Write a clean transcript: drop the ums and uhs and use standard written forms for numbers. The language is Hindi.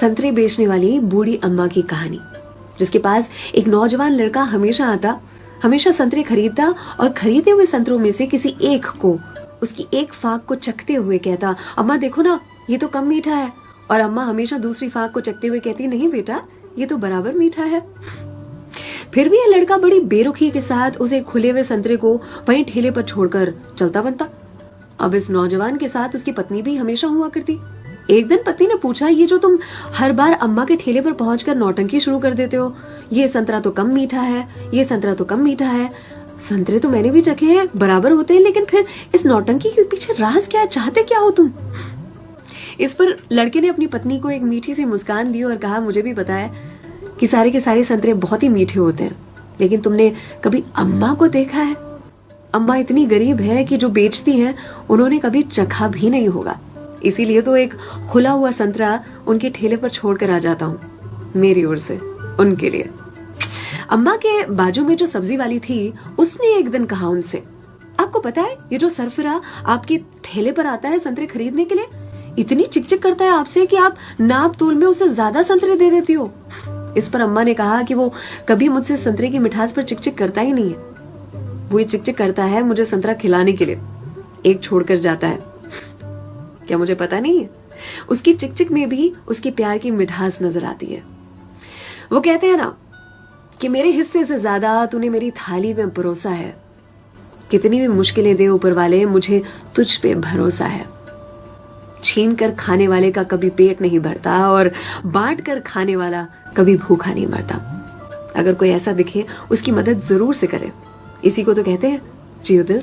संतरे बेचने वाली बूढ़ी अम्मा की कहानी, जिसके पास एक नौजवान लड़का हमेशा आता, हमेशा संतरे खरीदता और खरीदे हुए संतरों में से किसी एक को, उसकी एक फाक को चखते हुए कहता, अम्मा देखो ना, ये तो कम मीठा है। और अम्मा हमेशा दूसरी फाक को चखते हुए कहती, नहीं बेटा, ये तो बराबर मीठा है। फिर भी यह लड़का बड़ी बेरुखी के साथ उसे खुले हुए संतरे को वहीं ठेले पर छोड़कर चलता बनता। अब इस नौजवान के साथ उसकी पत्नी भी हमेशा हुआ करती। एक दिन पत्नी ने पूछा, ये जो तुम हर बार अम्मा के ठेले पर पहुंचकर नौटंकी शुरू कर देते हो, ये संतरा तो कम मीठा है, ये संतरा तो कम मीठा है। संतरे तो मैंने भी चखे हैं, बराबर होते हैं, लेकिन फिर इस नौटंकी के पीछे राज क्या है, चाहते क्या हो तुम? इस पर लड़के ने अपनी पत्नी को एक मीठी सी मुस्कान दी और कहा, मुझे भी पता है कि सारे के सारे संतरे बहुत ही मीठे होते हैं, लेकिन तुमने कभी अम्मा को देखा है? अम्मा इतनी गरीब है कि जो बेचती हैं उन्होंने कभी चखा भी नहीं होगा, इसीलिए तो एक खुला हुआ संतरा उनके ठेले पर छोड़कर आ जाता हूँ, मेरी ओर से उनके लिए। अम्मा के बाजू में जो सब्जी वाली थी, उसने एक दिन कहा उनसे, आपको पता है ये जो सरफिरा आपके ठेले पर आता है संतरे खरीदने के लिए, इतनी चिकचिक करता है आपसे कि आप नाप तोल में उसे ज्यादा संतरे दे देती हो। इस पर अम्मा ने कहा कि वो कभी मुझसे संतरे की मिठास पर चिकचिक करता ही नहीं है, वो ये चिकचिक करता है मुझे संतरा खिलाने के लिए, एक छोड़कर जाता है। क्या मुझे पता नहीं है? उसकी चिकचिक में भी उसकी प्यार की मिठास नजर आती है। वो कहते हैं ना कि मेरे हिस्से से ज्यादा तूने मेरी थाली में परोसा है, कितनी भी मुश्किलें दे ऊपर वाले, मुझे तुझ पे भरोसा है। छीन कर खाने वाले का कभी पेट नहीं भरता और बांट कर खाने वाला कभी भूखा नहीं मरता। अगर कोई ऐसा दिखे, उसकी मदद जरूर से करे। इसी को तो कहते हैं जियो दिल